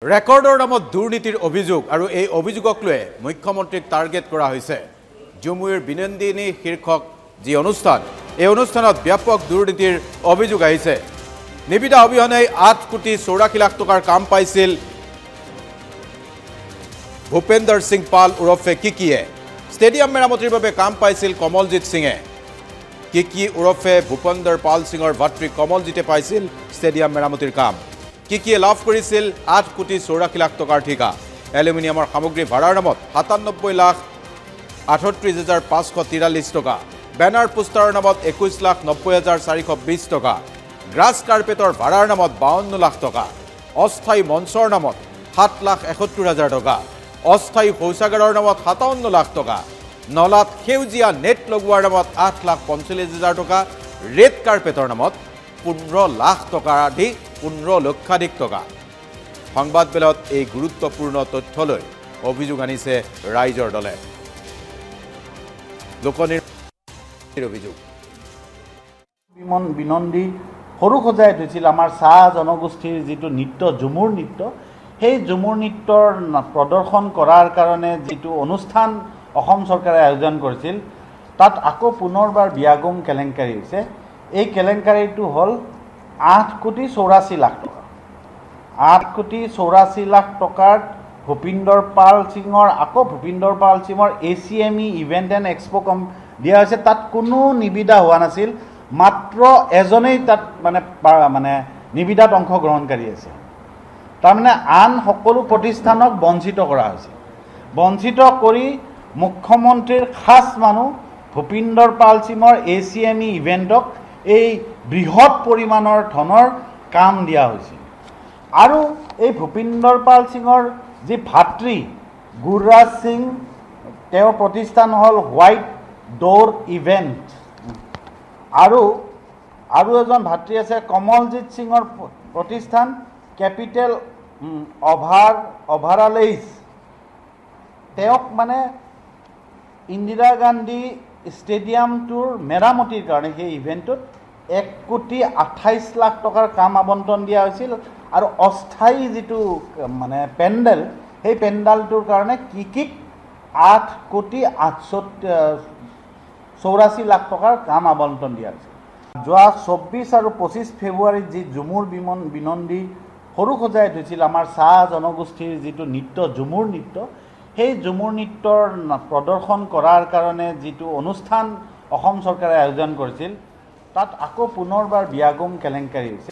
ৰেকৰ্ডৰ নামত দুৰ্নীতিৰ অভিযোগ আৰু এই অভিযোগক লৈ মুখ্যমন্ত্ৰীক টাৰ্গেট কৰা হৈছে। জুমুৰ বিনন্দিনী শীৰ্ষক যি অনুষ্ঠান, এই অনুষ্ঠানত ব্যাপক দুৰ্নীতিৰ অভিযোগ আহিছে। নিবিদা অবিহনে 8 কোটি 84 লাখ টকাৰ কাম পাইছিল ভূপেন্দৰ সিং পাল ওৰফে কিকিয়ে। ষ্টেডিয়াম মেৰামতিৰ বাবে কাম পাইছিল কমলজিৎ সিঙে। কিকি ওৰফে ভূপেন্দৰ পাল সিঙৰ ভাতৃ কমলজিতে পাইছিল ষ্টেডিয়াম মেৰামতিৰ কাম। কিকিয়ে লাভ কৰিছিল 8 কোটি 84 লাখ টকাৰ ঠিকা। এলুমিনিয়ামৰ সামগ্ৰী ভাড়াৰ নামত 97,38,543 টকা। বেনাৰ পোষ্টাৰৰ নামত 21,90,420 টকা। গ্ৰাছ কাৰ্পেটৰ ভাড়াৰ নামত 52 লাখ টকা। অস্থায়ী মঞ্চৰ নামত 7,71,000 টকা। অস্থায়ী শৌচাগাৰৰ নামত 57 লাখ টকা। নলাত সেউজীয়া নেট লগোৱাৰ নামত 8,45,000 টকা। ৰেড কাৰ্পেটৰ নামত 15 লাখ টকা আদি 15 লক্ষাধিক টকা। সংবাদমেলত এই গুৰুত্বপূৰ্ণ তথ্য লৈ অভিযোগ আনিছে ৰাইজৰ দলে। লোকনিৰ্মাণৰ অভিযোগ বিনন্দী সৰু সজাই থৈছিল আমাৰ চাহ জনগোষ্ঠীৰ যিটো নৃত্য ঝুমুৰ নৃত্য, সেই ঝুমুৰ নৃত্যৰ প্ৰদৰ্শন কৰাৰ কাৰণে যিটো অনুষ্ঠান অসম চৰকাৰে আয়োজন কৰিছিল, তাত আকৌ পুনৰবাৰ বিয়াগুম কেলেংকাৰী হৈছে। এই কেলেংকাৰীটো হ'ল 8 কোটি 84 লাখ টকা। 8 কোটি 84 লাখ টকাত ভূপিন্দৰ পাল সিঙৰ ACME ইভেণ্ট এণ্ড এক্সপ' দিয়া হৈছে। তাত কোনো নিবিদা হোৱা নাছিল, মাত্ৰ এজনেই তাত মানে নিবিদাত অংশগ্ৰহণকাৰী আছে। তাৰমানে আন সকলো প্ৰতিষ্ঠানক বঞ্চিত কৰা হৈছে। বঞ্চিত কৰি মুখ্যমন্ত্ৰীৰ খাছ মানুহ ভূপিন্দৰ পাল সিঙৰ ACME ইভেণ্টক এই বৃহৎ পৰিমাণৰ ধনৰ কাম দিয়া হৈছিল। আৰু এই ভূপিন্দৰ পাল সিঙৰ যি ভাতৃ গুৰৰাজ সিং, তেওঁৰ প্ৰতিষ্ঠান হ'ল হোৱাইট ড'ৰ ইভেণ্ট, আৰু এজন ভাতৃ আছে কমলজিৎ সিঙৰ প্ৰতিষ্ঠান কেপিটেল অভাৰালেইজ। তেওঁক মানে ইন্দিৰা গান্ধী ষ্টেডিয়ামটোৰ মেৰামতিৰ কাৰণে সেই ইভেণ্টটোত 1 কোটি 28 লাখ টকাৰ কাম আবণ্টন দিয়া হৈছিল। আৰু অস্থায়ী যিটো মানে পেণ্ডেল, সেই পেণ্ডেলটোৰ কাৰণে কিকিক 8 কোটি 84 লাখ টকাৰ কাম আবণ্টন দিয়া হৈছিল। যোৱা 24 আৰু 25 ফেব্ৰুৱাৰীত যি ঝুমুৰ বিনন্দী সৰু সজাই থৈছিল আমাৰ চাহ জনগোষ্ঠীৰ যিটো নৃত্য ঝুমুৰ নৃত্য, সেই ঝুমুৰ নৃত্যৰ প্ৰদৰ্শন কৰাৰ কাৰণে যিটো অনুষ্ঠান অসম চৰকাৰে আয়োজন কৰিছিল, তাত আকৌ পুনৰবাৰ বিয়াগুম কেলেংকাৰী হৈছে।